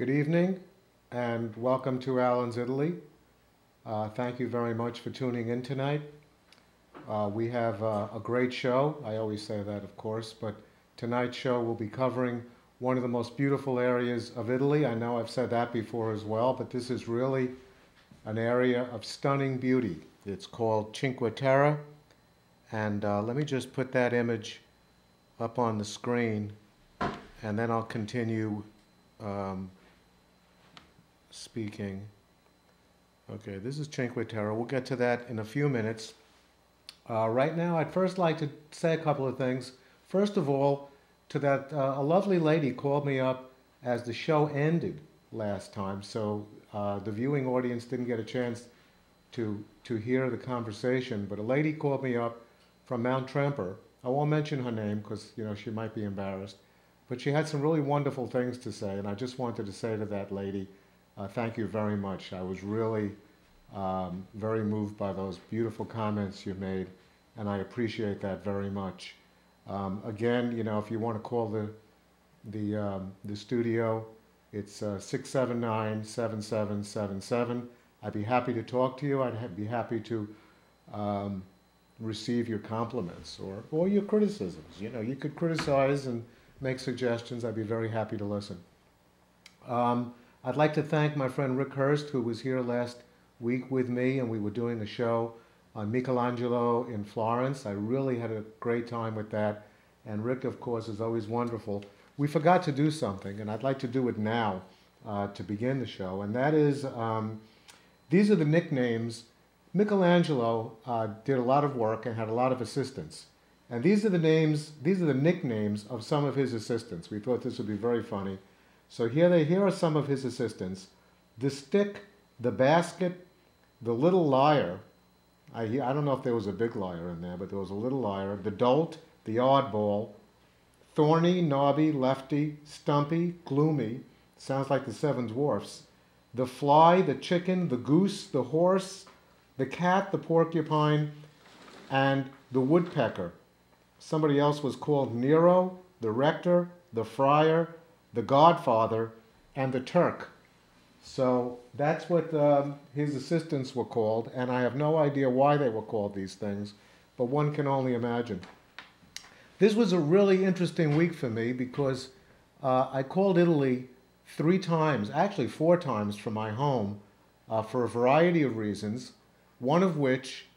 Good evening and welcome to Alan's Italy. Thank you very much for tuning in tonight. We have a great show. I always say that, of course, but tonight's show will be covering one of the most beautiful areas of Italy. I know I've said that before as well, but this is really an area of stunning beauty. It's called Cinque Terre, and let me just put that image up on the screen, and then I'll continue speaking. Okay, this is Cinque Terre. We'll get to that in a few minutes. Right now, I'd first like to say a couple of things. First of all, to that, a lovely lady called me up as the show ended last time, so the viewing audience didn't get a chance to hear the conversation, but a lady called me up from Mount Tremper. I won't mention her name because, she might be embarrassed, but she had some really wonderful things to say, and I just wanted to say to that lady, thank you very much. I was really very moved by those beautiful comments you made, and I appreciate that very much. Again, if you want to call the studio, it's 679-7777. I'd be happy to talk to you. I'd be happy to receive your compliments or your criticisms. You could criticize and make suggestions. I'd be very happy to listen. I'd like to thank my friend Rick Hurst, who was here last week with me, and we were doing a show on Michelangelo in Florence. I really had a great time with that, and Rick, of course, is always wonderful. We forgot to do something, and I'd like to do it now to begin the show, and that is, these are the nicknames. Michelangelo did a lot of work and had a lot of assistants, and these are the nicknames of some of his assistants. We thought this would be very funny. So here are some of his assistants: the Stick, the Basket, the Little Liar. I don't know if there was a big liar in there, but there was a little liar. The Dolt, the Oddball, Thorny, Knobby, Lefty, Stumpy, Gloomy. Sounds like the Seven Dwarfs. The Fly, the Chicken, the Goose, the Horse, the Cat, the Porcupine, and the Woodpecker. Somebody else was called Nero, the Rector, the Friar, the Godfather, and the Turk. So that's what his assistants were called, and I have no idea why they were called these things, but one can only imagine. This was a really interesting week for me because I called Italy 3 times, actually 4 times from my home for a variety of reasons, one of which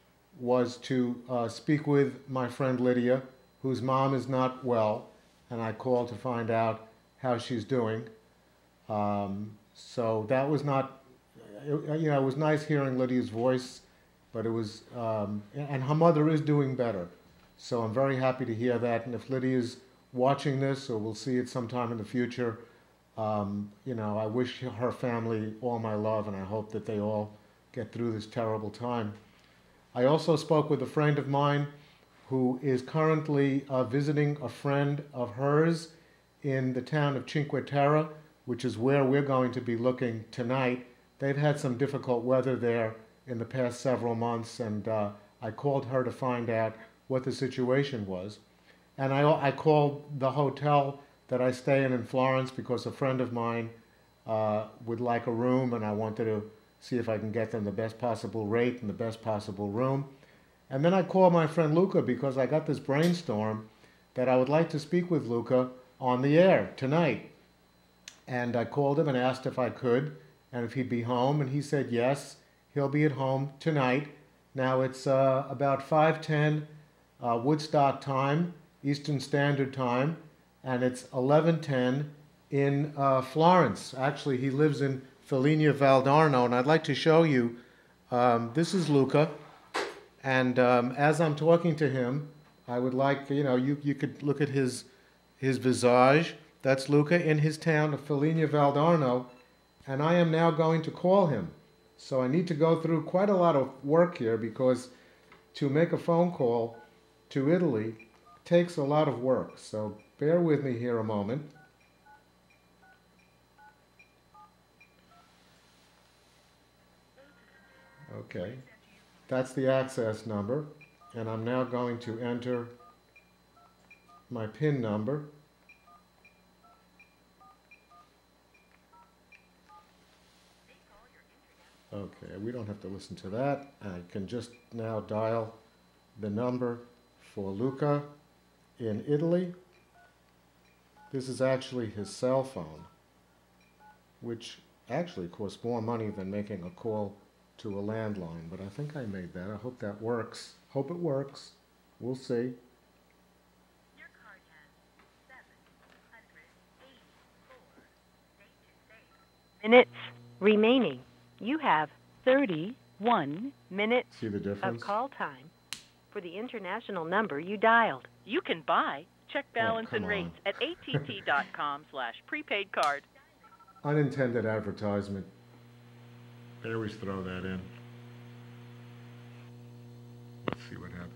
was to speak with my friend Lydia, whose mom is not well, and I called to find out how she's doing. So that was not, it was nice hearing Lydia's voice, but it was, and her mother is doing better. So I'm very happy to hear that. And if Lydia's watching this, or we'll see it sometime in the future, I wish her family all my love, and I hope that they all get through this terrible time. I also spoke with a friend of mine who is currently visiting a friend of hers in the town of Cinque Terre, which is where we're going to be looking tonight. They've had some difficult weather there in the past several months, and I called her to find out what the situation was. And I called the hotel that I stay in Florence because a friend of mine would like a room, and I wanted to see if I can get them the best possible rate and the best possible room. And then I called my friend Luca because I got this brainstorm that I would like to speak with Luca on the air tonight. And I called him and asked if I could and if he'd be home, and he said yes, he'll be at home tonight. Now it's about 5:10 Woodstock time, Eastern Standard Time, and it's 11:10 in Florence. Actually, he lives in Figline Valdarno, and I'd like to show you, this is Luca, and as I'm talking to him, I would like, you could look at his visage. That's Luca in his town of Figline Valdarno, and I am now going to call him. So I need to go through quite a lot of work here because to make a phone call to Italy takes a lot of work. So bear with me here a moment. Okay, that's the access number, and I'm now going to enter my PIN number. Okay, we don't have to listen to that. I can just now dial the number for Luca in Italy. This is actually his cell phone, which actually costs more money than making a call to a landline, but I think I made that. I hope that works. Hope it works. We'll see. Your card has 784 minutes remaining. You have 31 minutes See the difference? of call time for the international number you dialed. You can buy, check balance and rates at att.com/prepaid card. Unintended advertisement. They always throw that in. Let's see what happens.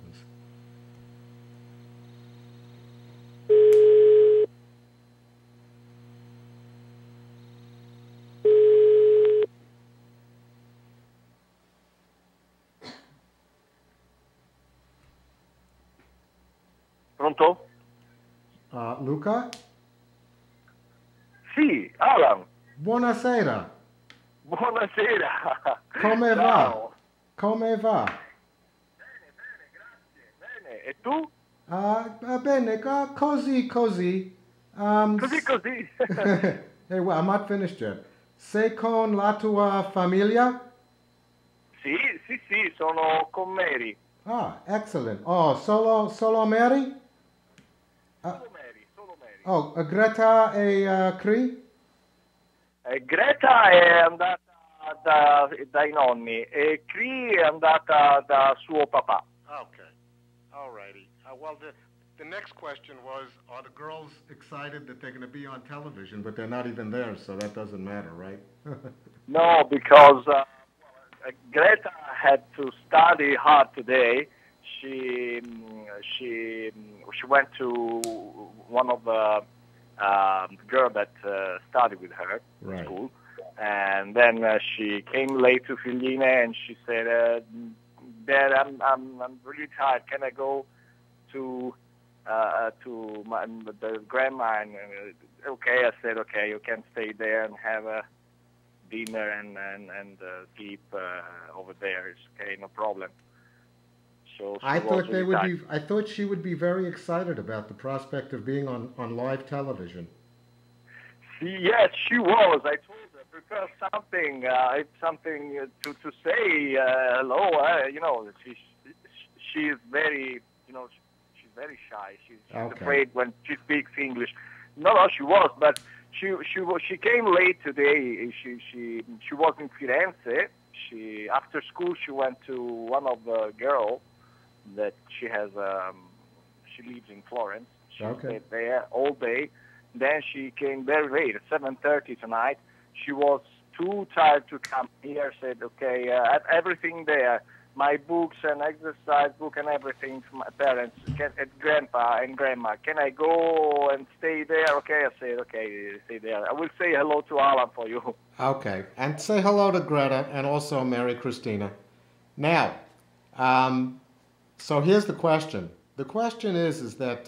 Pronto? Luca? Sì, Alan. Buonasera. Buonasera. Come va? Ciao. Come va? Bene, bene, grazie. Bene. E tu? Bene, così, così. Così. Hey, well, I'm not finished yet. Sei con la tua famiglia? Sì, sono con Mary. Ah, excellent. Oh, solo Mary? Solo Mary. Oh, Greta e Cree? Greta è andata dai nonni e Cree è andata da suo papà. Okay. All righty. Well, the next question was, are the girls excited that they're going to be on television, but they're not even there, so that doesn't matter, right? No, because Greta had to study hard today. She went to one of the girl that studied with her in school, and then she came late to Figline, and she said, "Dad, I'm really tired. Can I go to the grandma?" And okay, I said, okay, you can stay there and have a dinner and sleep over there. It's okay, no problem. So I thought she would be very excited about the prospect of being on live television. Yes, she was. I told her, prepare something. It's something to say hello. She is very, she's very shy. She's afraid when she speaks English. No, she was, but she came late today. She was in Firenze. After school she went to one of the girls that she has. She lives in Florence. She stayed there all day. Then she came very late, at 7:30 tonight. She was too tired to come here. Said, okay, I have everything there, my books and exercise book and everything to my parents, grandpa and grandma. Can I go and stay there? Okay, I said, okay, stay there. I will say hello to Alan for you. Okay, and say hello to Greta and also Mary Christina. Now, so here's the question. The question is that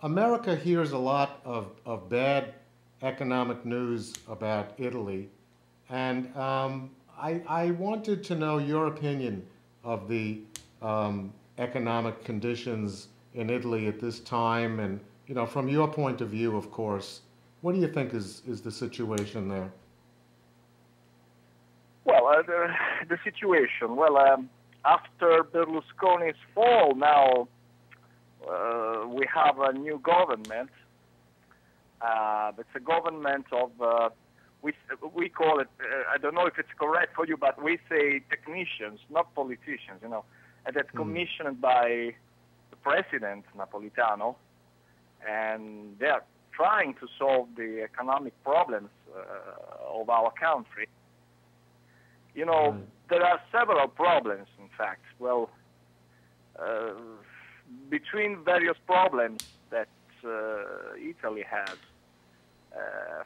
America hears a lot of bad economic news about Italy, and I wanted to know your opinion of the economic conditions in Italy at this time, and from your point of view, of course, what do you think is the situation there? Well, the situation. Well, after Berlusconi's fall, now we have a new government. It's a government of, we call it, I don't know if it's correct for you, but we say technicians, not politicians, and that's commissioned by the president, Napolitano, and they are trying to solve the economic problems of our country. There are several problems, in fact. Well, between various problems that Italy has,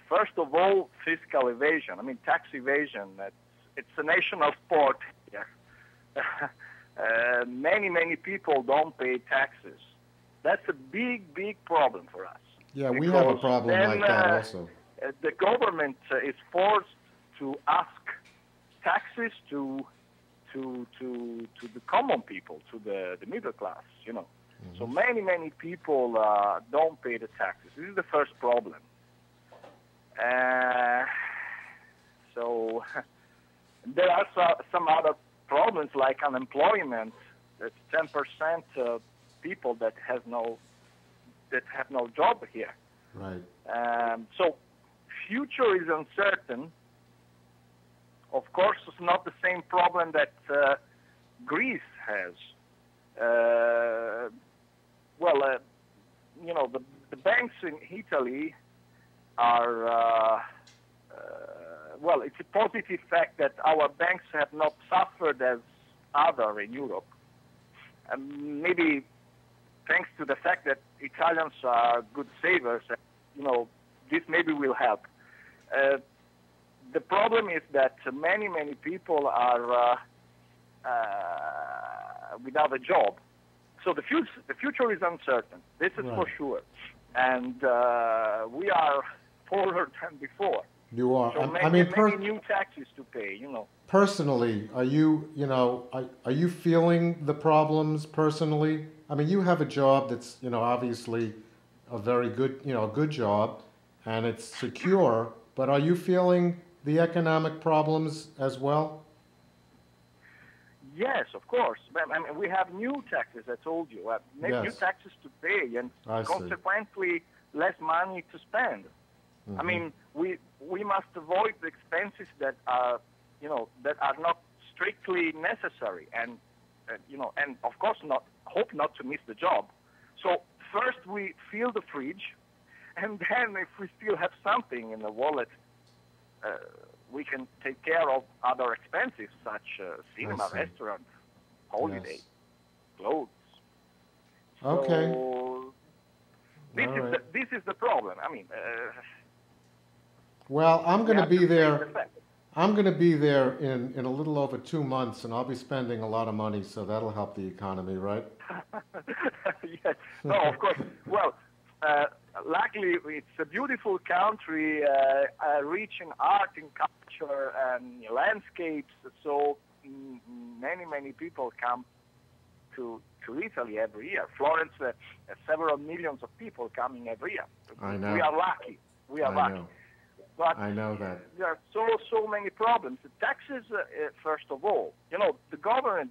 first of all, fiscal evasion. I mean, tax evasion. It's a national sport here. Many people don't pay taxes. That's a big problem for us. Yeah, we have a problem like that also. The government is forced to ask taxes to the common people, to the middle class, you know. Mm-hmm. So many people don't pay the taxes. This is the first problem. So there are some other problems like unemployment. That's 10% of people that have no job here. Right. So future is uncertain. Of course, it's not the same problem that Greece has. You know, the banks in Italy are, well, it's a positive fact that our banks have not suffered as other in Europe. Maybe thanks to the fact that Italians are good savers, you know, this maybe will help. The problem is that many people are without a job. So the future is uncertain. This is for sure. And we are poorer than before. You are. So many new taxes to pay, you know. Personally, are you feeling the problems personally? I mean, you have a job that's, you know, obviously a very good, you know, a good job, and it's secure, but are you feeling the economic problems as well? Yes, of course. I mean, we have new taxes, I told you. New taxes to pay, and consequently less money to spend. Mm-hmm. I mean, we must avoid the expenses that are, you know, that are not strictly necessary, and you know, and of course hope not to miss the job. So first we fill the fridge, and then if we still have something in the wallet, we can take care of other expenses such cinema, restaurant, holiday, clothes. Okay. So this is the problem. I mean. Well, I'm going to be there. I'm going to be there in a little over 2 months, and I'll be spending a lot of money, so that'll help the economy, right? Yes. No, of course. Well, luckily, it's a beautiful country, rich in art and culture and landscapes. So many people come to Italy every year. Florence, several millions of people coming every year. I know. We are lucky. We are lucky. Know. But I know that. There are so many problems. The taxes, first of all, you know, the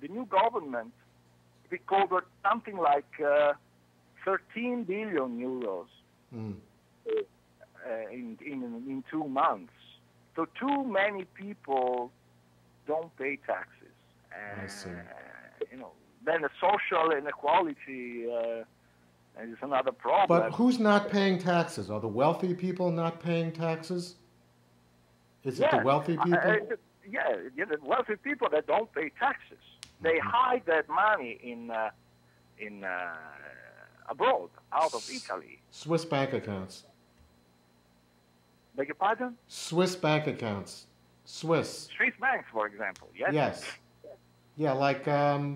new government, recovered something like 13 billion euros in 2 months. So too many people don't pay taxes. I see. You know, then the social inequality is another problem. But who's not paying taxes? Are the wealthy people not paying taxes? Is it the wealthy people? The wealthy people that don't pay taxes. They hide that money in abroad, out of Italy. Swiss bank accounts. Beg your pardon? Swiss bank accounts. Swiss banks, for example. Yes. Yes. Yeah, like I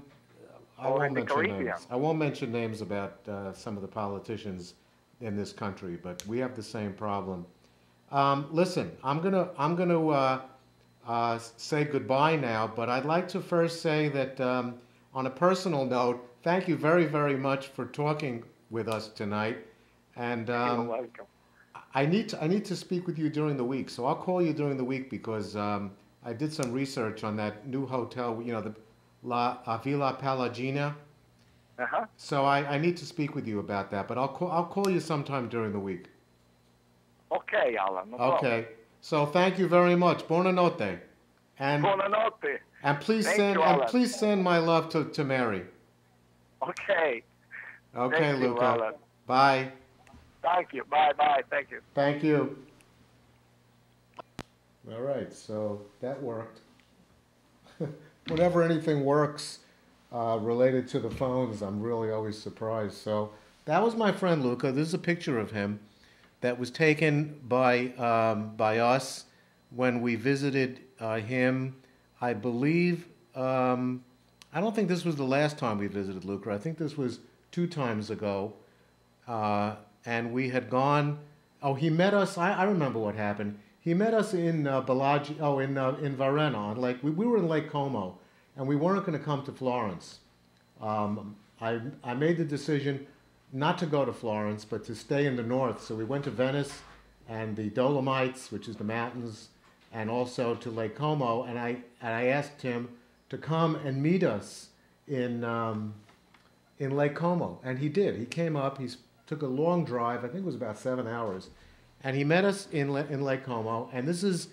won't mention Caribbean. names. I won't mention names about some of the politicians in this country, but we have the same problem. Listen, I'm gonna say goodbye now, but I'd like to first say that on a personal note, thank you very much for talking with us tonight. And You're welcome. I need to speak with you during the week, so I'll call you during the week because I did some research on that new hotel, you know, the Villa Palagina. Uh-huh. So I need to speak with you about that, but I'll call you sometime during the week. Okay, Alan. No problem. Okay. So thank you very much. Buonanotte. And Buonanotte. And please send my love to Mary. Okay. Okay, Thank Luca. You, Alan. Bye. Thank you. Bye. Thank you. Thank you. All right. So that worked. Whenever anything works related to the phones, I'm really always surprised. So that was my friend Luca. This is a picture of him that was taken by us when we visited him. I believe, I don't think this was the last time we visited Luca. I think this was 2 times ago. And we had gone, he met us, I remember what happened. He met us in Bellagio, in Varenna, on Lake. We were in Lake Como, and we weren't going to come to Florence. I made the decision not to go to Florence, but to stay in the north. So we went to Venice and the Dolomites, which is the mountains, and also to Lake Como. And I asked him to come and meet us in Lake Como, and he did. He came up. He took a long drive. I think it was about 7 hours, and he met us in Lake Como. And this is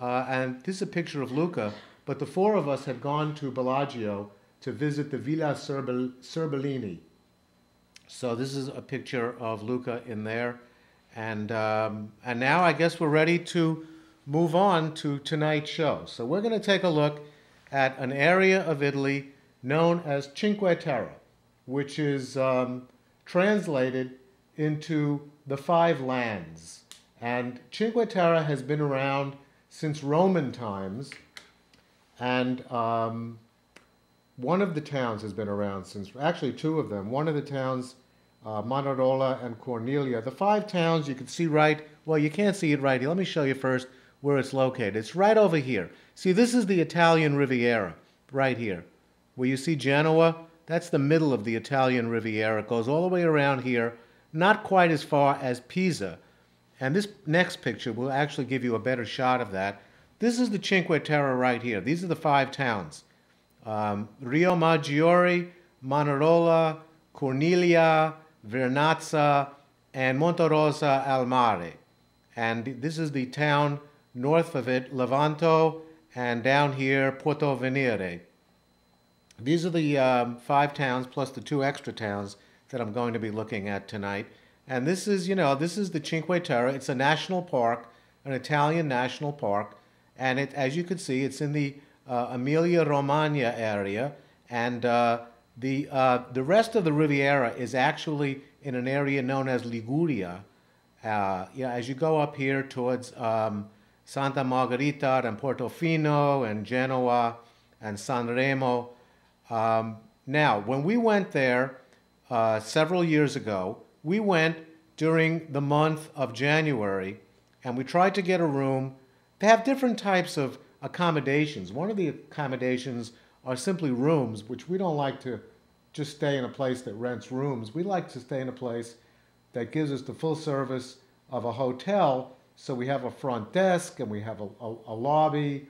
a picture of Luca. But the four of us had gone to Bellagio to visit the Villa Serbellini. So this is a picture of Luca in there. And now I guess we're ready to move on to tonight's show. So we're going to take a look at an area of Italy known as Cinque Terre, which is translated into the five lands. And Cinque Terre has been around since Roman times. And one of the towns has been around since, actually two of them. One of the towns, Manarola and Corniglia. The five towns you can see well, you can't see it right here. Let me show you first where it's located. It's right over here. See, this is the Italian Riviera, right here. Where you see Genoa, that's the middle of the Italian Riviera. It goes all the way around here, not quite as far as Pisa. And this next picture will actually give you a better shot of that. This is the Cinque Terre right here. These are the five towns. Riomaggiore, Manarola, Corniglia, Vernazza, and Monterosso al Mare. And this is the town north of it, Levanto, and down here, Portovere. These are the five towns plus the two extra towns that I'm going to be looking at tonight. And this is, this is the Cinque Terre. It's a national park, an Italian national park. And as you can see, it's in the Emilia-Romagna area. And the rest of the Riviera is actually in an area known as Liguria. As you go up here towards Santa Margherita and Portofino and Genoa and Sanremo. Now, when we went there several years ago, we went during the month of January, and we tried to get a room. They have different types of accommodations. One of the accommodations are simply rooms, which we don't like to just stay in a place that rents rooms. We like to stay in a place that gives us the full service of a hotel. So we have a front desk, and we have a lobby,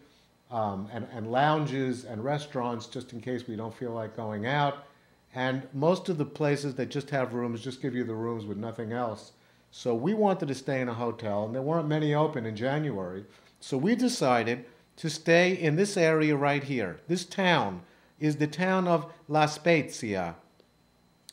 and lounges and restaurants just in case we don't feel like going out. And most of the places that just have rooms just give you the rooms with nothing else. So we wanted to stay in a hotel, and there weren't many open in January. So we decided to stay in this area right here. This town is the town of La Spezia.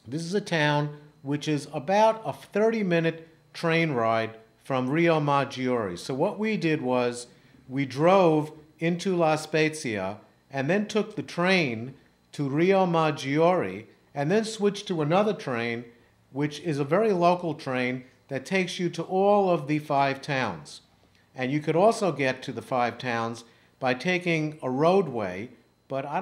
This is a town which is about a 30-minute train ride from Riomaggiore. So what we did was we drove into La Spezia and then took the train to Riomaggiore and then switched to another train, which is a very local train that takes you to all of the five towns. And you could also get to the five towns by taking a roadway, but I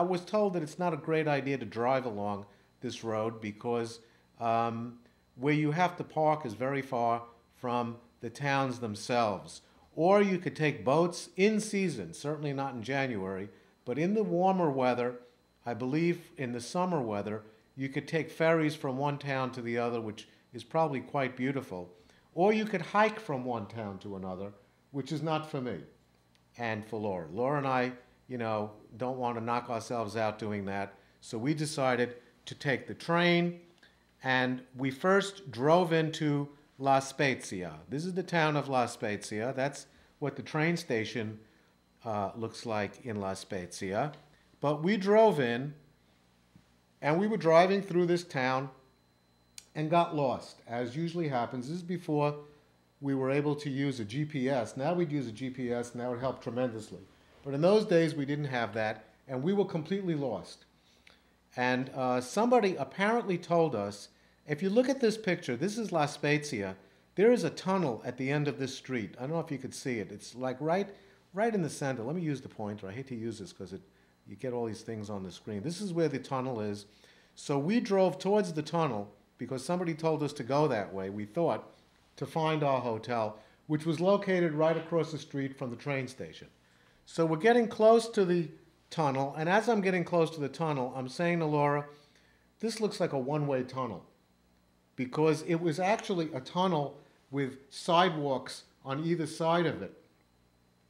was told that it's not a great idea to drive along this road because where you have to park is very far from the towns themselves. Or you could take boats in season, certainly not in January, but in the warmer weather, I believe in the summer weather, you could take ferries from one town to the other, which is probably quite beautiful. Or you could hike from one town to another, which is not for me and for Laura. Laura and I, don't want to knock ourselves out doing that. So we decided to take the train, and we first drove into La Spezia. This is the town of La Spezia. That's what the train station looks like in La Spezia. But we drove in, and we were driving through this town and got lost, as usually happens. This is before we were able to use a GPS. Now we'd use a GPS, and that would help tremendously. But in those days, we didn't have that, and we were completely lost. And somebody apparently told us, if you look at this picture, this is La Spezia. There is a tunnel at the end of this street. I don't know if you could see it. It's like right in the center. Let me use the pointer. I hate to use this because you get all these things on the screen. This is where the tunnel is. So we drove towards the tunnel because somebody told us to go that way, we thought, to find our hotel. which was located right across the street from the train station. So we're getting close to the tunnel, and as I'm getting close to the tunnel, I'm saying to Laura, this looks like a one-way tunnel, because it was actually a tunnel with sidewalks on either side of it.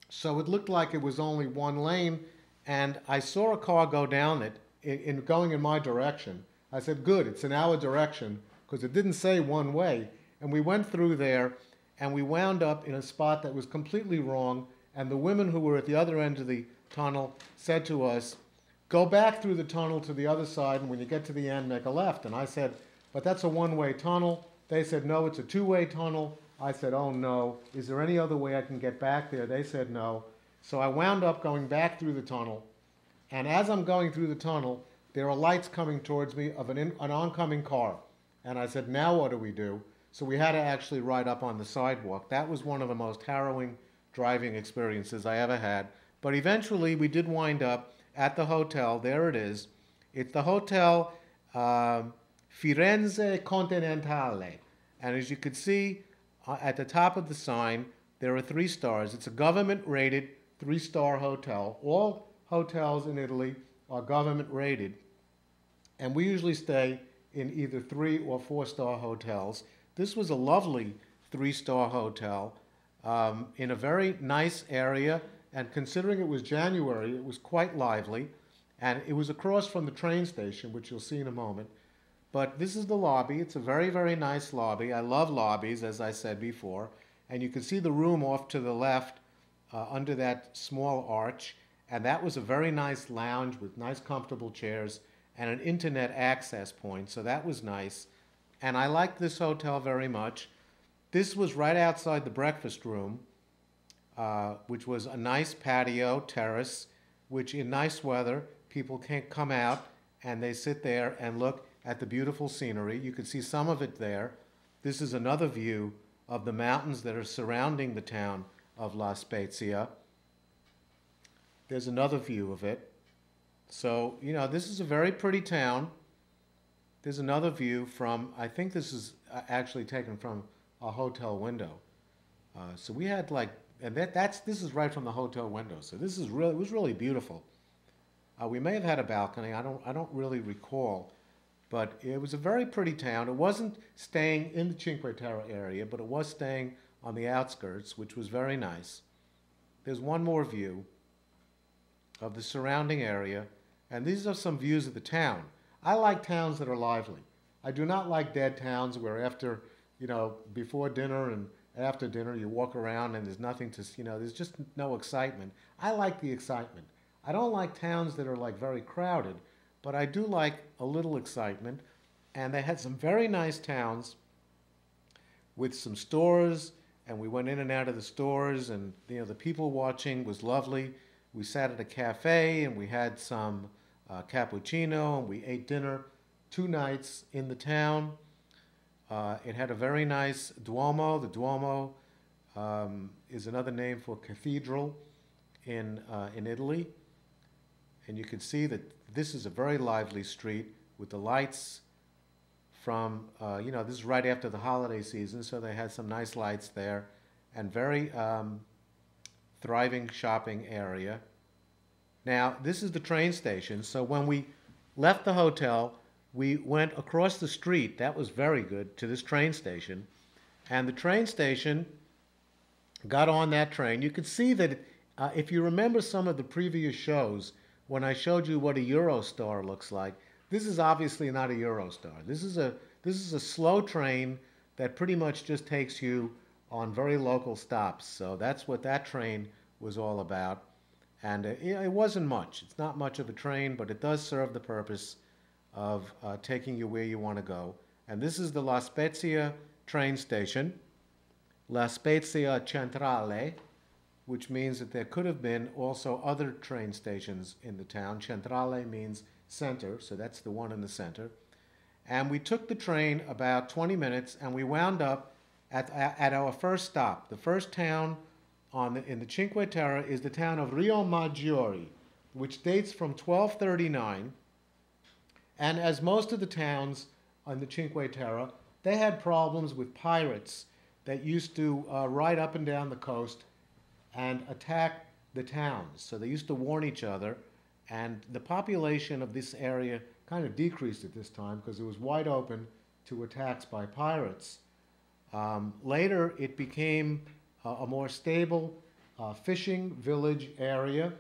So it looked like it was only one lane, and I saw a car go down it, going in my direction. I said, good, it's in our direction, because it didn't say one way. And we went through there, and we wound up in a spot that was completely wrong, and the women who were at the other end of the tunnel said to us, go back through the tunnel to the other side, and when you get to the end, make a left. And I said, but that's a one-way tunnel. They said, no, it's a two-way tunnel. I said, oh no, is there any other way I can get back there? They said no. So I wound up going back through the tunnel, and as I'm going through the tunnel, there are lights coming towards me of an oncoming car. And I said, now what do we do? So we had to actually ride up on the sidewalk. That was one of the most harrowing driving experiences I ever had. But eventually we did wind up at the hotel. There it is. It's the Hotel Firenze Continentale. And as you can see at the top of the sign, there are 3 stars. It's a government-rated 3-star hotel. All hotels in Italy are government-rated. And we usually stay in either 3 or 4-star hotels. This was a lovely 3-star hotel in a very nice area. And considering it was January, it was quite lively. And it was across from the train station, which you'll see in a moment. But this is the lobby. It's a very, very nice lobby. I love lobbies, as I said before. And you can see the room off to the left under that small arch. And that was a very nice lounge with nice, comfortable chairs and an internet access point. So that was nice. And I liked this hotel very much. This was right outside the breakfast room, which was a nice patio terrace, which in nice weather, people can come out and they sit there and look at the beautiful scenery. You can see some of it there. This is another view of the mountains that are surrounding the town of La Spezia. There's another view of it. So, you know, this is a very pretty town. There's another view from, I think this is actually taken from a hotel window. So we had like, and this is right from the hotel window. So this is really, it was really beautiful. We may have had a balcony. I don't really recall, but it was a very pretty town. It wasn't staying in the Cinque Terre area, but it was staying on the outskirts, which was very nice. There's one more view of the surrounding area, and these are some views of the town. I like towns that are lively. I do not like dead towns where after, you know, before dinner and after dinner you walk around and there's nothing to, you know, there's just no excitement. I like the excitement. I don't like towns that are like very crowded, but I do like a little excitement. And they had some very nice towns with some stores, and we went in and out of the stores, and you know, the people watching was lovely. We sat at a cafe and we had some cappuccino, and we ate dinner 2 nights in the town. It had a very nice Duomo. The Duomo is another name for cathedral in Italy. And you can see that this is a very lively street with the lights from, you know, this is right after the holiday season, so they had some nice lights there, and very thriving shopping area. Now, this is the train station, so when we left the hotel, we went across the street, that was very good, to this train station. And the train station, got on that train. You could see that if you remember some of the previous shows, when I showed you what a Eurostar looks like, this is obviously not a Eurostar. This is a slow train that pretty much just takes you on very local stops. So that's what that train was all about. And it wasn't much. It's not much of a train, but it does serve the purpose of taking you where you want to go. And this is the La Spezia train station, La Spezia Centrale, which means that there could have been also other train stations in the town. Centrale means center, so that's the one in the center. And we took the train about 20 minutes, and we wound up at our first stop. The first town in the Cinque Terre is the town of Riomaggiore, which dates from 1239. And as most of the towns on the Cinque Terre, they had problems with pirates that used to ride up and down the coast and attack the towns. So they used to warn each other, and the population of this area kind of decreased at this time because it was wide open to attacks by pirates. Later, it became a more stable fishing village area,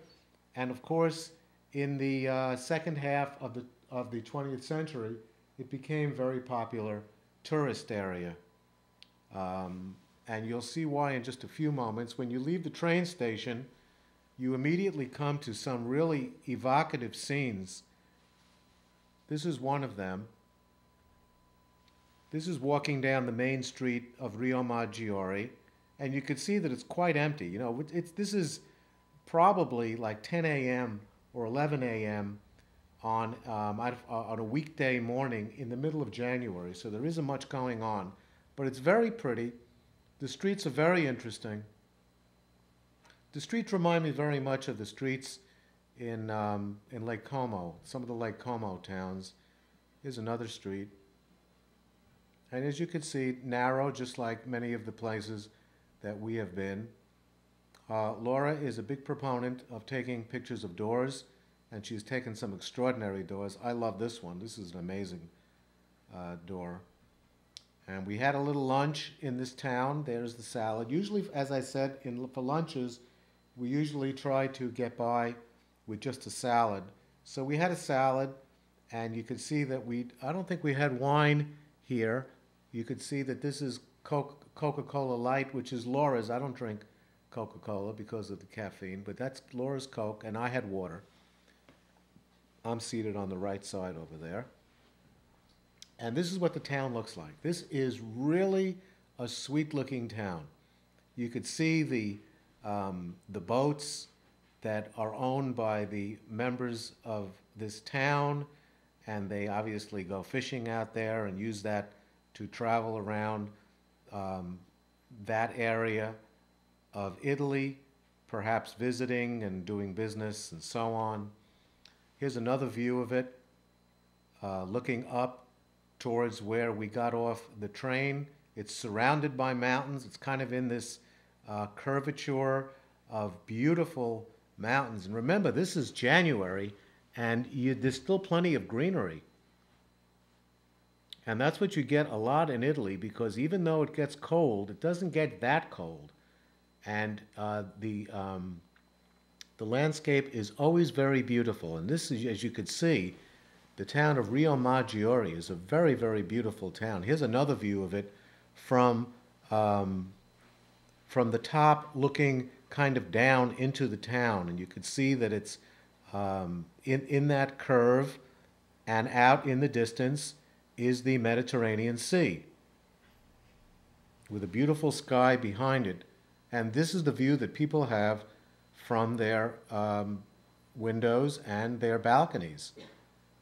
and of course, in the second half of the 20th century, it became very popular tourist area. And you'll see why in just a few moments. When you leave the train station, you immediately come to some really evocative scenes. This is one of them. This is walking down the main street of Riomaggiore, and you can see that it's quite empty. You know, this is probably like 10 a.m. or 11 a.m. on a weekday morning in the middle of January, so there isn't much going on. But it's very pretty. The streets are very interesting. The streets remind me very much of the streets in Lake Como, some of the Lake Como towns. Here's another street. And as you can see, narrow, just like many of the places that we have been. Laura is a big proponent of taking pictures of doors, and she's taken some extraordinary doors. I love this one. This is an amazing door. And we had a little lunch in this town. There's the salad. Usually, as I said, for lunches, we usually try to get by with just a salad. So we had a salad, and you could see that I don't think we had wine here. You could see that this is Coca-Cola Light, which is Laura's. I don't drink Coca-Cola because of the caffeine, but that's Laura's Coke, and I had water. I'm seated on the right side over there. And this is what the town looks like. This is really a sweet-looking town. You could see the boats that are owned by the members of this town, and they obviously go fishing out there and use that to travel around that area of Italy, perhaps visiting and doing business and so on. Here's another view of it, looking up towards where we got off the train. It's surrounded by mountains. It's kind of in this curvature of beautiful mountains. And remember, this is January, and there's still plenty of greenery. And that's what you get a lot in Italy, because even though it gets cold, it doesn't get that cold. And the landscape is always very beautiful. And this is, as you could see, the town of Riomaggiore is a very, very beautiful town. Here's another view of it from the top, looking kind of down into the town. And you could see that it's in that curve, and out in the distance is the Mediterranean Sea with a beautiful sky behind it. And this is the view that people have from their windows and their balconies.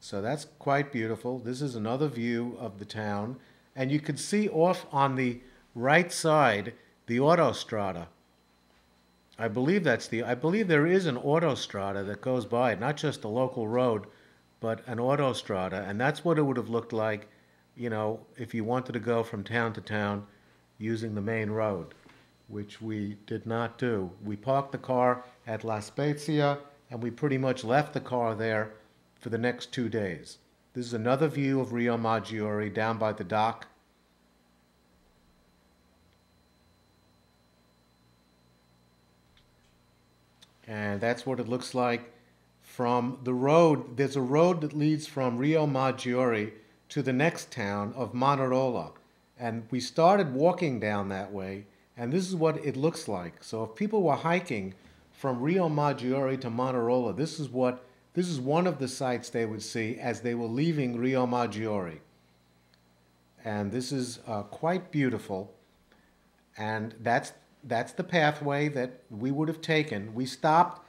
So that's quite beautiful. This is another view of the town. And you can see off on the right side the autostrada. I believe there is an autostrada that goes by, not just a local road, but an autostrada. And that's what it would have looked like, you know, if you wanted to go from town to town using the main road, which we did not do. We parked the car at La Spezia, and we pretty much left the car there for the next 2 days. This is another view of Riomaggiore down by the dock. And that's what it looks like from the road. There's a road that leads from Riomaggiore to the next town of Manarola. And we started walking down that way, and this is what it looks like. So if people were hiking from Riomaggiore to Manarola, this is one of the sights they would see as they were leaving Riomaggiore. And this is quite beautiful. And that's the pathway that we would have taken. We stopped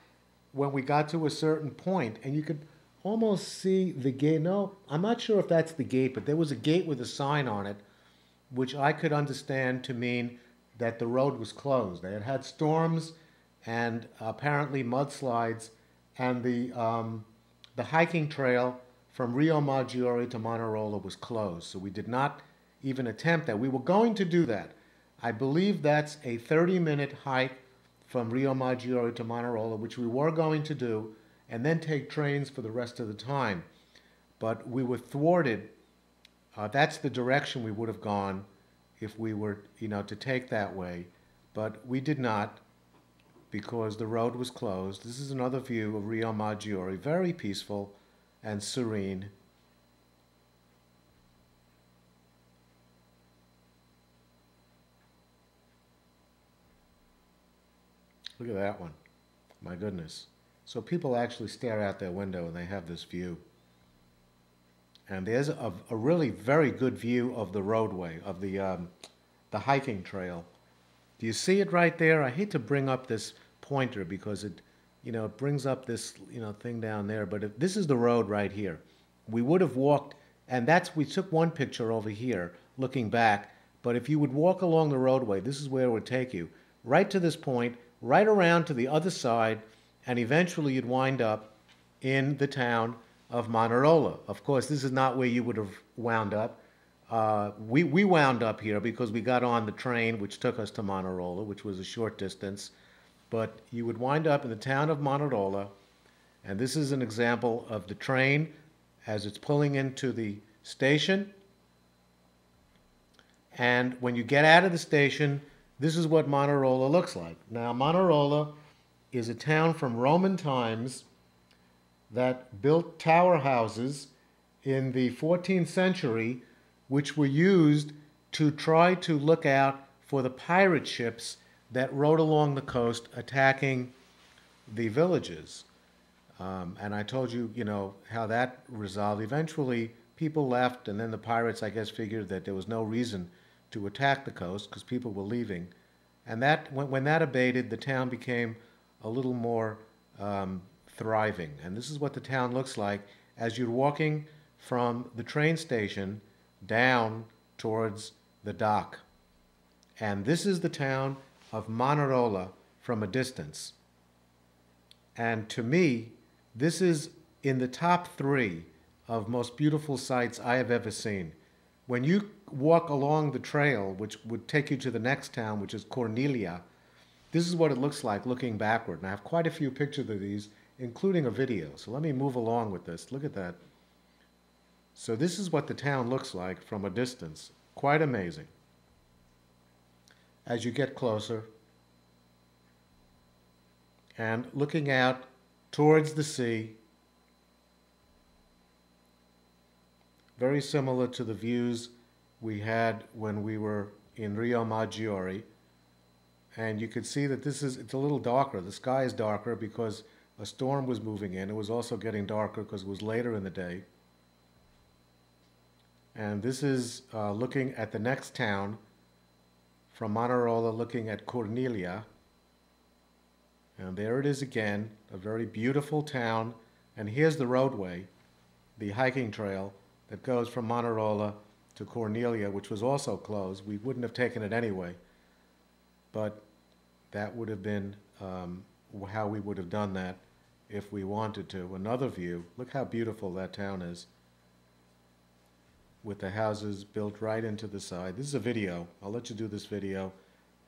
when we got to a certain point, and you could almost see the gate. No, I'm not sure if that's the gate, but there was a gate with a sign on it, which I could understand to mean that the road was closed. They had had storms and apparently mudslides, and the hiking trail from Riomaggiore to Manarola was closed. So we did not even attempt that. We were going to do that. I believe that's a 30-minute hike from Riomaggiore to Manarola, which we were going to do, and then take trains for the rest of the time. But we were thwarted. That's the direction we would have gone if we were, to take that way. But we did not, because the road was closed. This is another view of Riomaggiore, very peaceful and serene. Look at that one. My goodness. So people actually stare out their window and they have this view. And there's a really very good view of the roadway, of the hiking trail. Do you see it right there? I hate to bring up this pointer because it brings up this, thing down there. But this is the road right here. We would have walked, and we took one picture over here looking back. But if you would walk along the roadway, this is where it would take you. Right to this point, right around to the other side, and eventually you'd wind up in the town of Manarola. Of course, this is not where you would have wound up. We wound up here because we got on the train which took us to Manarola, which was a short distance. But you would wind up in the town of Manarola, and this is an example of the train as it's pulling into the station. And when you get out of the station, this is what Manarola looks like. Now, Manarola is a town from Roman times that built tower houses in the 14th century, which were used to try to look out for the pirate ships that rode along the coast attacking the villages. And I told you, how that resolved. Eventually, people left, and then the pirates, I guess, figured that there was no reason to attack the coast because people were leaving. And when that abated, the town became a little more thriving. And this is what the town looks like as you're walking from the train station down towards the dock. And this is the town of Manarola from a distance. And to me, this is in the top 3 of most beautiful sights I have ever seen. When you walk along the trail, which would take you to the next town, which is Corniglia, this is what it looks like looking backward. And I have quite a few pictures of these, including a video. So let me move along with this. Look at that. So this is what the town looks like from a distance. Quite amazing. As you get closer and looking out towards the sea, very similar to the views we had when we were in Riomaggiore. And you could see that it's a little darker. The sky is darker because a storm was moving in. It was also getting darker because it was later in the day. And this is looking at the next town from Manarola, looking at Corniglia. And there it is again, a very beautiful town. And here's the roadway, the hiking trail that goes from Manarola to Corniglia, which was also closed. We wouldn't have taken it anyway, but that would have been how we would have done that if we wanted to. Another view, look how beautiful that town is, with the houses built right into the side. This is a video. I'll let you do this video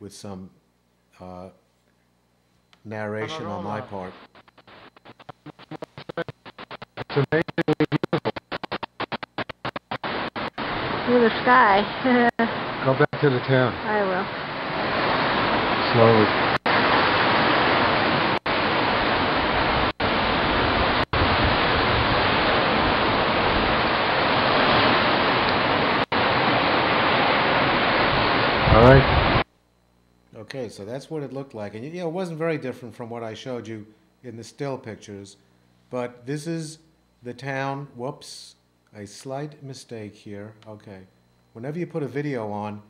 with some narration on my part. It's amazingly beautiful. Through the sky. Go back to the town. I will. Slowly. All right. Okay, so that's what it looked like. And it wasn't very different from what I showed you in the still pictures. But this is the town. Whoops, a slight mistake here. Okay. Whenever you put a video on,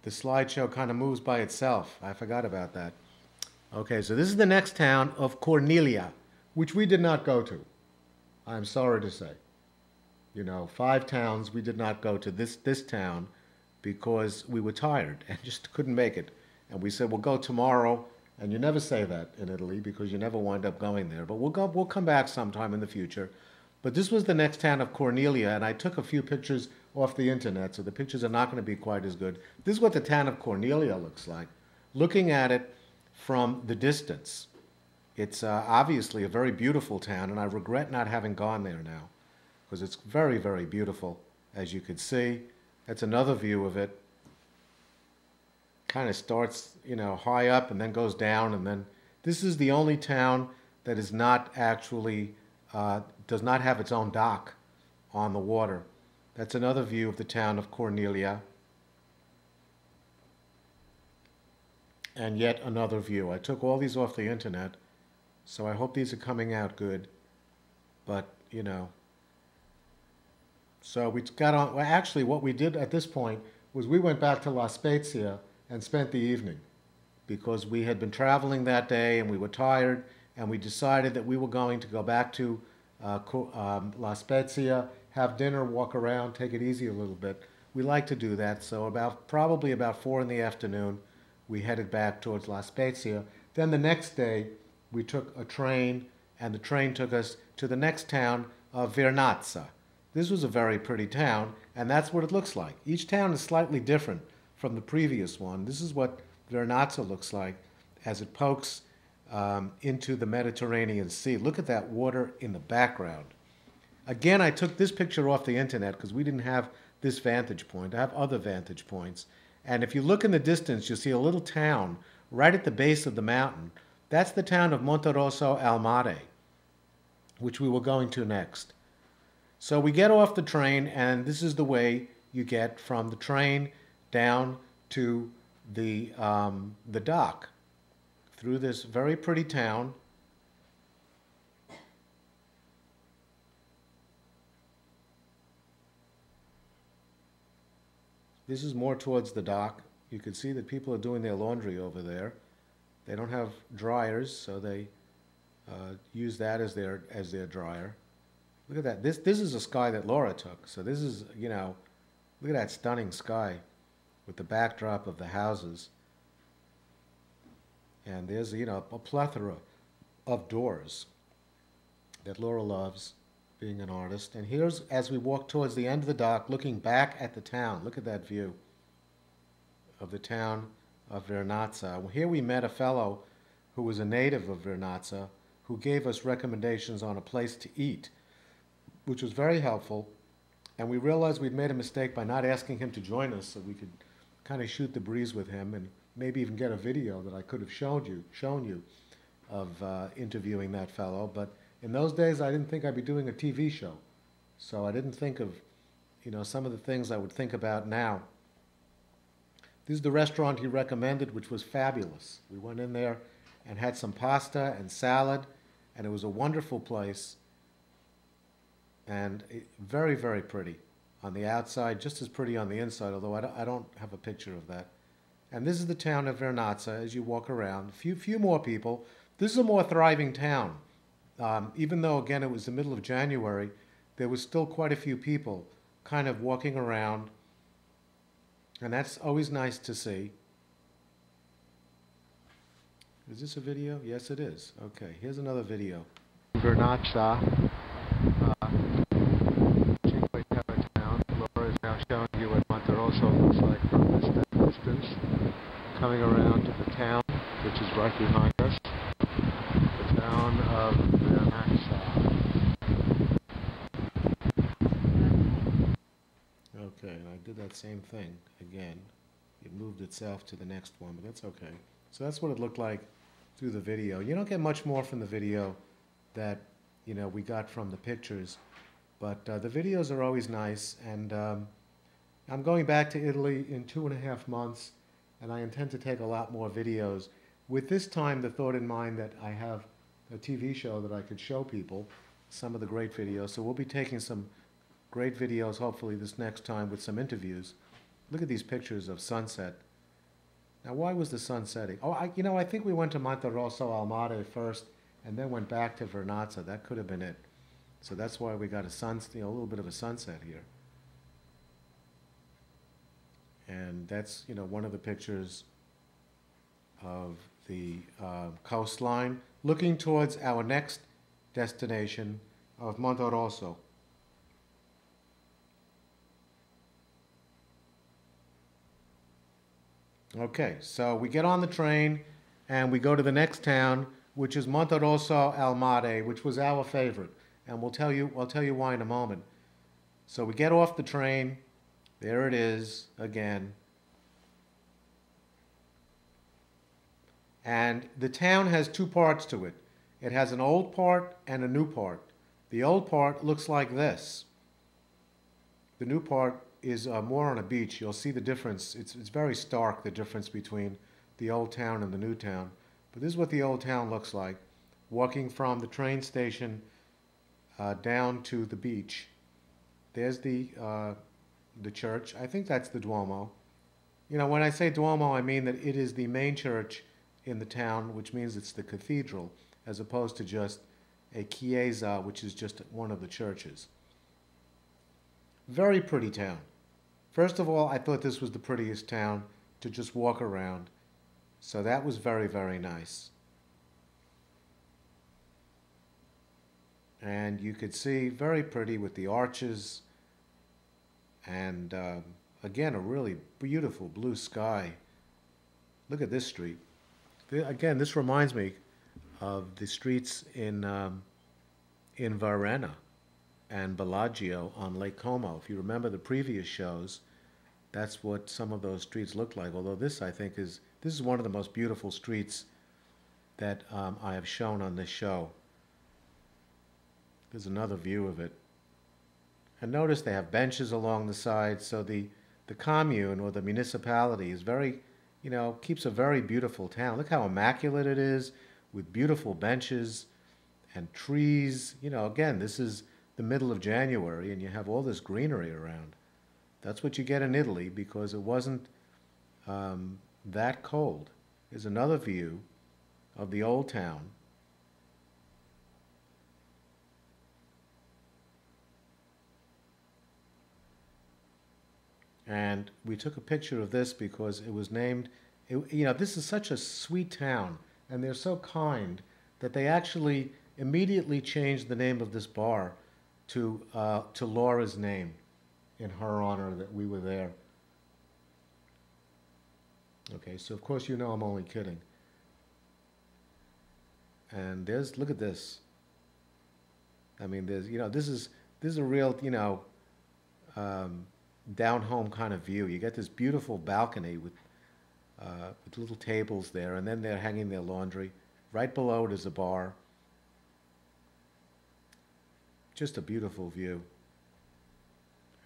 the slideshow kind of moves by itself. I forgot about that. Okay, so this is the next town of Corniglia, which we did not go to. I'm sorry to say. 5 towns we did not go to this town because we were tired and just couldn't make it. And we said, we'll go tomorrow. And you never say that in Italy because you never wind up going there. But we'll come back sometime in the future. But this was the next town of Corniglia, and I took a few pictures off the internet, so the pictures are not going to be quite as good. This is what the town of Corniglia looks like. Looking at it from the distance, it's obviously a very beautiful town, and I regret not having gone there now, because it's very, very beautiful, as you could see. That's another view of it. Kind of starts, you know, high up and then goes down, and then this is the only town that is not actually, does not have its own dock on the water. That's another view of the town of Corniglia. And yet another view. I took all these off the internet, so I hope these are coming out good. But, you know, so we got on, well, actually what we did at this point was we went back to La Spezia and spent the evening, because we had been traveling that day and we were tired, and we decided that we were going to go back to La Spezia, have dinner, walk around, take it easy a little bit. We like to do that, so probably about 4 in the afternoon, we headed back towards La Spezia. Then the next day, we took a train, and the train took us to the next town of Vernazza. This was a very pretty town, and that's what it looks like. Each town is slightly different from the previous one. This is what Vernazza looks like as it pokes into the Mediterranean Sea. Look at that water in the background. Again, I took this picture off the internet because we didn't have this vantage point. I have other vantage points. And if you look in the distance, you'll see a little town right at the base of the mountain. That's the town of Monterosso al Mare, which we were going to next. So we get off the train, and this is the way you get from the train down to the dock, through this very pretty town. This is more towards the dock. You can see that people are doing their laundry over there. They don't have dryers, so they use that as their dryer. Look at that. This is a sky that Laura took. So this is, you know, look at that stunning sky with the backdrop of the houses. And there's, you know, a plethora of doors that Laura loves, being an artist. And here's, as we walk towards the end of the dock, looking back at the town. Look at that view of the town of Vernazza. Well, here we met a fellow who was a native of Vernazza, who gave us recommendations on a place to eat, which was very helpful. And we realized we'd made a mistake by not asking him to join us, so we could kind of shoot the breeze with him and maybe even get a video that I could have shown you of interviewing that fellow. But in those days, I didn't think I'd be doing a TV show, so I didn't think of, you know, some of the things I would think about now. This is the restaurant he recommended, which was fabulous. We went in there and had some pasta and salad, and it was a wonderful place, and very, very pretty on the outside, just as pretty on the inside, although I don't have a picture of that. And this is the town of Vernazza as you walk around. Few more people. This is a more thriving town. Even though, again, it was the middle of January, there was still quite a few people kind of walking around, and that's always nice to see. Is this a video? Yes, it is. Okay, here's another video. Vernazza, Cinque Terre town. Laura is now showing you what Monterosso looks like from this distance. Coming around to the town, which is right behind us. The town of Vernazza. Okay, and I did that same thing again. It moved itself to the next one, but that's okay. So that's what it looked like through the video. You don't get much more from the video that, you know, we got from the pictures, but the videos are always nice. And I'm going back to Italy in 2.5 months, and I intend to take a lot more videos. With this time, the thought in mind that I have a TV show that I could show people some of the great videos. So we'll be taking some great videos, hopefully, this next time with some interviews. Look at these pictures of sunset. Now, why was the sun setting? Oh, I think we went to Monterosso al Mare first and then went back to Vernazza. That could have been it. So that's why we got a little bit of a sunset here. And that's, one of the pictures of the coastline, looking towards our next destination of Monterosso. Okay, so we get on the train and we go to the next town, which is Monterosso al Mare, which was our favorite. And I'll tell you why in a moment. So we get off the train. There it is again. And the town has two parts to it. It has an old part and a new part. The old part looks like this. The new part is more on a beach. You'll see the difference. It's very stark, the difference between the old town and the new town. But this is what the old town looks like, walking from the train station down to the beach. There's the church. I think that's the Duomo. You know, when I say Duomo, I mean that it is the main church in the town, which means it's the cathedral, as opposed to just a chiesa, which is just one of the churches. Very pretty town. First of all, I thought this was the prettiest town to just walk around. So that was very, very nice. And you could see very pretty with the arches and again, a really beautiful blue sky. Look at this street. Again, this reminds me of the streets in Varenna and Bellagio on Lake Como. If you remember the previous shows, that's what some of those streets look like. Although this, I think, this is one of the most beautiful streets that I have shown on this show. There's another view of it. And notice they have benches along the side, so the commune or the municipality is very, you know, keeps a very beautiful town. Look how immaculate it is with beautiful benches and trees. You know, again, this is the middle of January and you have all this greenery around. That's what you get in Italy because it wasn't that cold. Here's another view of the old town. And we took a picture of this because it was named, you know, this is such a sweet town and they're so kind that they actually immediately changed the name of this bar to Laura's name in her honor that we were there. Okay, so of course you know I'm only kidding. And look at this. I mean, you know, this is a real, you know, down home kind of view. You get this beautiful balcony with little tables there, and then they're hanging their laundry. Right below it is a bar. Just a beautiful view.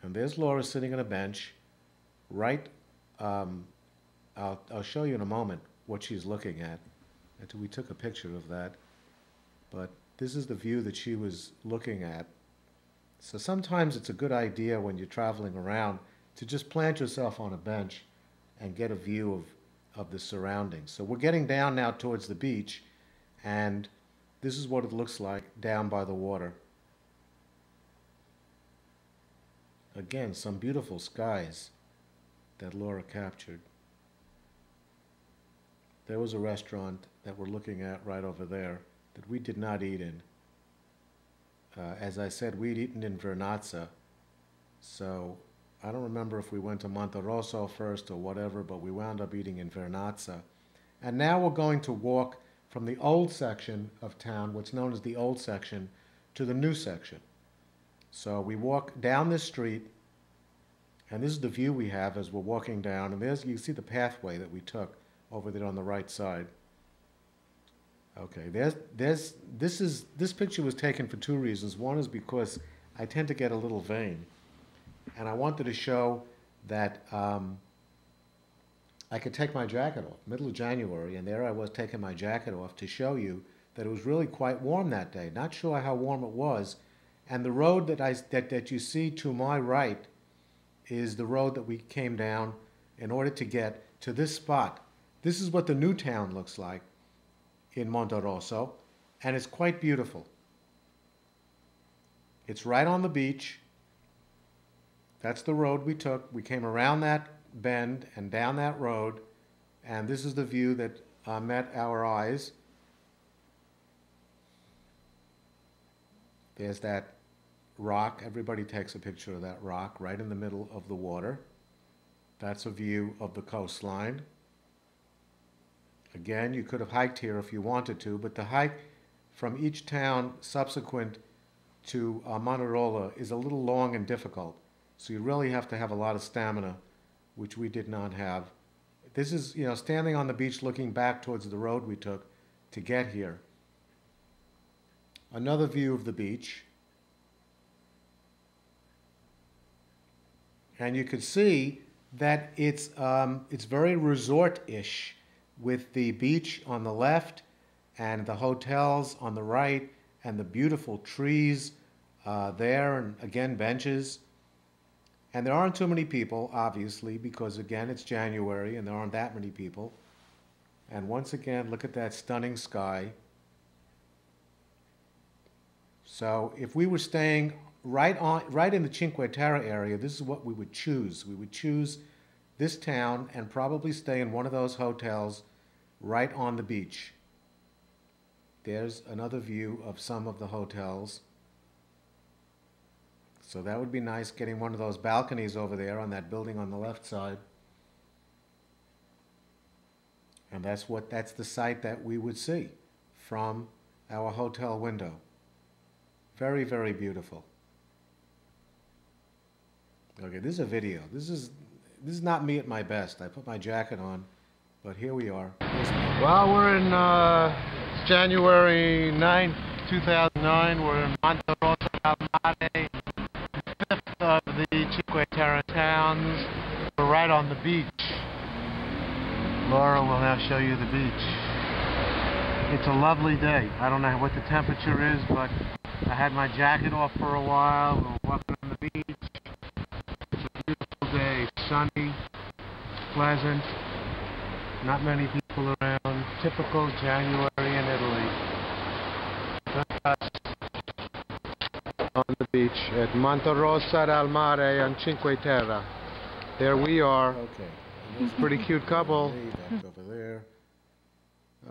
And there's Laura sitting on a bench. Right, I'll show you in a moment what she's looking at. We took a picture of that. But this is the view that she was looking at. So sometimes it's a good idea when you're traveling around to just plant yourself on a bench and get a view of the surroundings. So we're getting down now towards the beach, and this is what it looks like down by the water. Again, some beautiful skies that Laura captured. There was a restaurant that we're looking at right over there that we did not eat in. As I said, we'd eaten in Vernazza, so I don't remember if we went to Monterosso first or whatever, but we wound up eating in Vernazza. And now we're going to walk from the old section of town, what's known as the old section, to the new section. So we walk down this street, and this is the view we have as we're walking down, and you see the pathway that we took over there on the right side. Okay, this picture was taken for two reasons. One is because I tend to get a little vain, and I wanted to show that I could take my jacket off, middle of January, and there I was taking my jacket off to show you that it was really quite warm that day. Not sure how warm it was, and the road that you see to my right is the road that we came down in order to get to this spot. This is what the new town looks like in Monterosso, and it's quite beautiful. It's right on the beach. That's the road we took. We came around that bend and down that road, and this is the view that met our eyes. There's that rock. Everybody takes a picture of that rock right in the middle of the water. That's a view of the coastline. Again, you could have hiked here if you wanted to, but the hike from each town subsequent to Manarola is a little long and difficult. So you really have to have a lot of stamina, which we did not have. This is, you know, standing on the beach looking back towards the road we took to get here. Another view of the beach. And you could see that it's very resort-ish, with the beach on the left and the hotels on the right and the beautiful trees there, and again benches. And there aren't too many people, obviously, because again it's January and there aren't that many people. And once again, look at that stunning sky. So if we were staying right in the Cinque Terre area, this is what we would choose. We would choose this town and probably stay in one of those hotels right on the beach. There's another view of some of the hotels. So that would be nice, getting one of those balconies over there on that building on the left side. And that's the sight that we would see from our hotel window. Very, very beautiful. Okay, this is a video. This is not me at my best. I put my jacket on, but here we are. Well, we're in January 9th, 2009. We're in Monterosso al Mare, fifth of the Cinque Terre towns. We're right on the beach. Laura will now show you the beach. It's a lovely day. I don't know what the temperature is, but I had my jacket off for a while. We're walking on the beach. It's a beautiful day, sunny, pleasant, not many people around. Typical January in Italy. That's on the beach at Monterosso al Mare on Cinque Terre. There we are. Okay. It's a pretty cute couple. That's over there.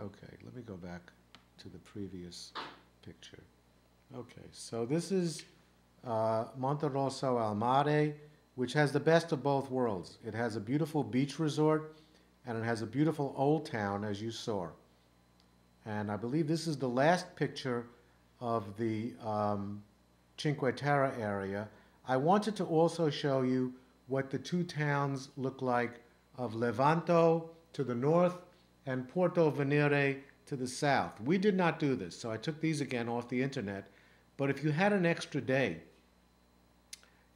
Okay, let me go back to the previous picture. Okay, so this is Monterosso al Mare, which has the best of both worlds. It has a beautiful beach resort, and it has a beautiful old town, as you saw. And I believe this is the last picture of the Cinque Terre area. I wanted to also show you what the two towns look like of Levanto to the north and Portovere to the south. We did not do this, so I took these again off the internet. But if you had an extra day,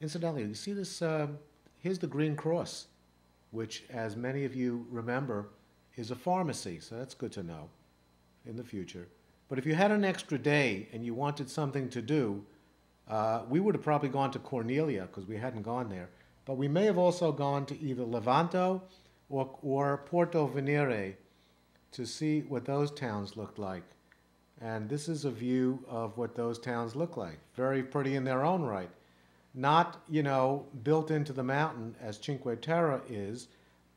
incidentally, you see this, here's the Green Cross, which, as many of you remember, is a pharmacy, so that's good to know in the future. But if you had an extra day and you wanted something to do, we would have probably gone to Corniglia, because we hadn't gone there. But we may have also gone to either Levanto or Portovere to see what those towns looked like. And this is a view of what those towns look like. Very pretty in their own right. Not, you know, built into the mountain as Cinque Terre is,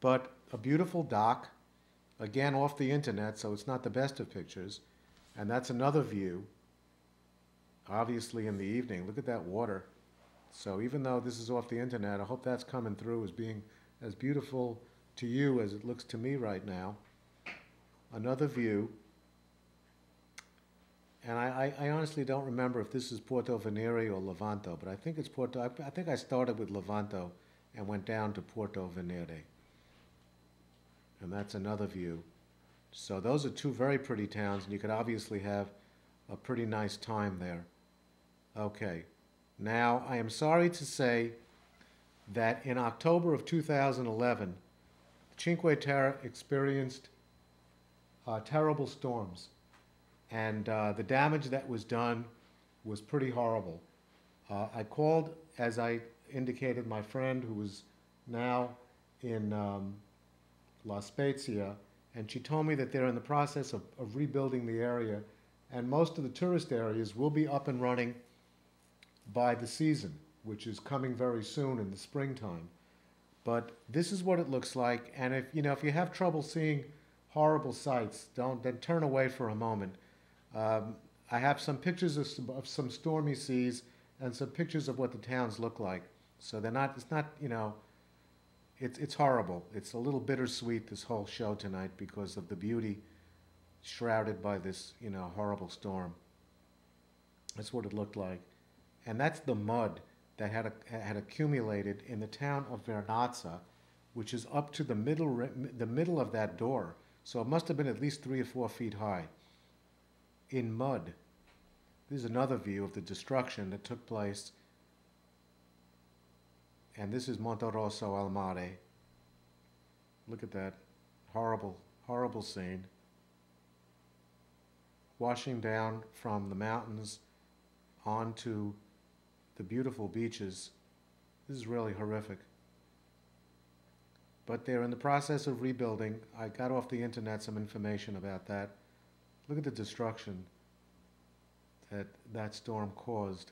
but a beautiful dock, again off the internet, so it's not the best of pictures. And that's another view, obviously in the evening. Look at that water. So even though this is off the internet, I hope that's coming through as being as beautiful to you as it looks to me right now. Another view. And I honestly don't remember if this is Portovere or Levanto, but I think it's I think I started with Levanto and went down to Portovere. And that's another view. So those are two very pretty towns, and you could obviously have a pretty nice time there. Okay. Now, I am sorry to say that in October of 2011, Cinque Terre experienced terrible storms. And the damage that was done was pretty horrible. I called, as I indicated, my friend who was now in La Spezia, and she told me that they're in the process of rebuilding the area, and most of the tourist areas will be up and running by the season, which is coming very soon in the springtime. But this is what it looks like, and if you have trouble seeing horrible sights, then turn away for a moment. I have some pictures of some stormy seas and some pictures of what the towns look like. So it's not it's horrible. It's a little bittersweet, this whole show tonight, because of the beauty shrouded by this, horrible storm. That's what it looked like. And that's the mud that had accumulated in the town of Vernazza, which is up to the middle of that door. So it must have been at least 3 or 4 feet high in mud. This is another view of the destruction that took place. And this is Monterosso al Mare. Look at that horrible, horrible scene. Washing down from the mountains onto the beautiful beaches. This is really horrific. But they're in the process of rebuilding. I got off the internet some information about that. Look at the destruction that storm caused.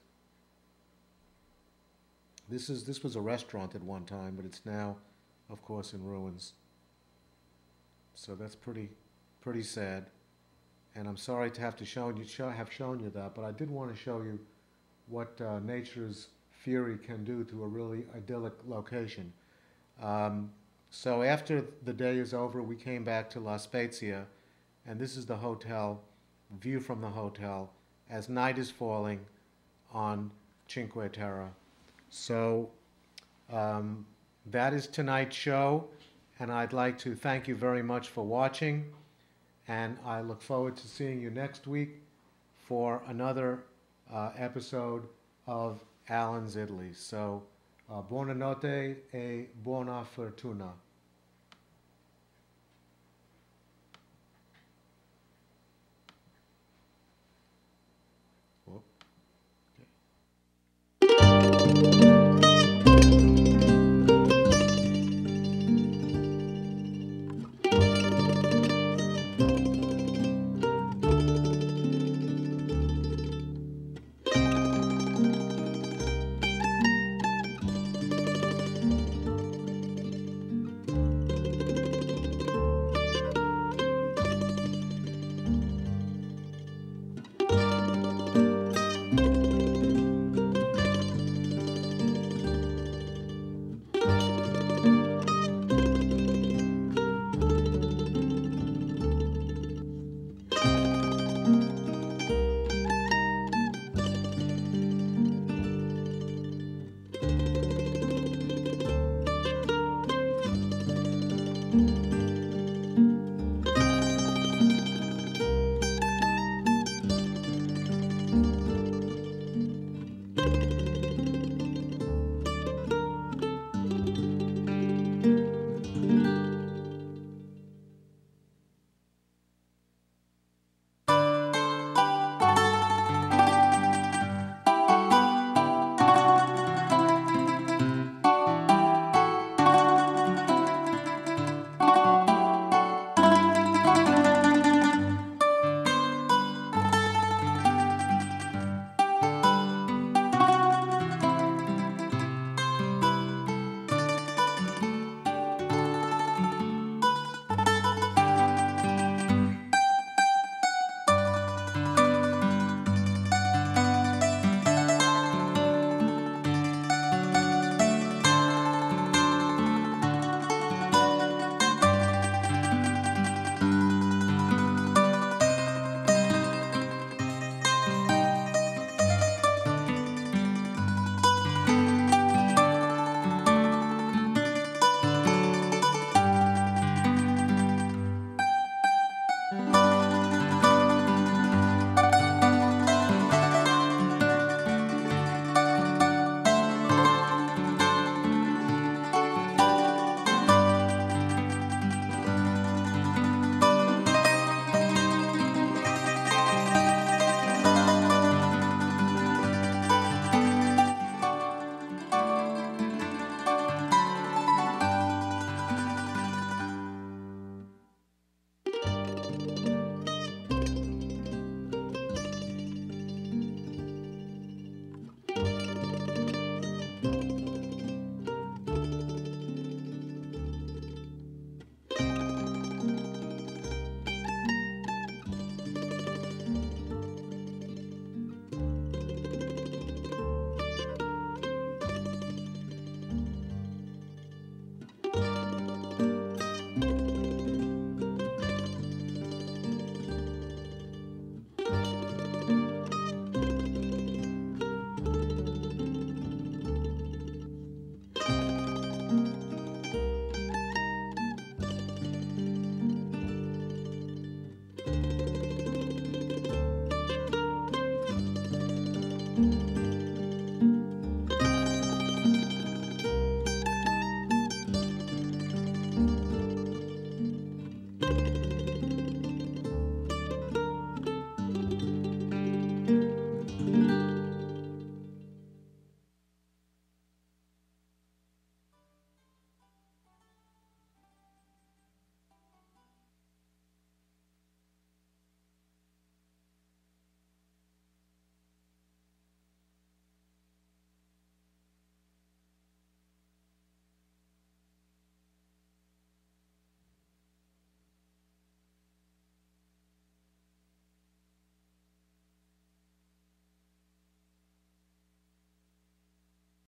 This was a restaurant at one time, but it's now, of course, in ruins. So that's pretty sad. And I'm sorry to have shown you that, but I did want to show you what nature's fury can do to a really idyllic location. So after the day is over, we came back to La Spezia, and this is the hotel, view from the hotel, as night is falling on Cinque Terre. So that is tonight's show, and I'd like to thank you very much for watching, and I look forward to seeing you next week for another episode of Alan's Italy. So buonanotte e buona fortuna.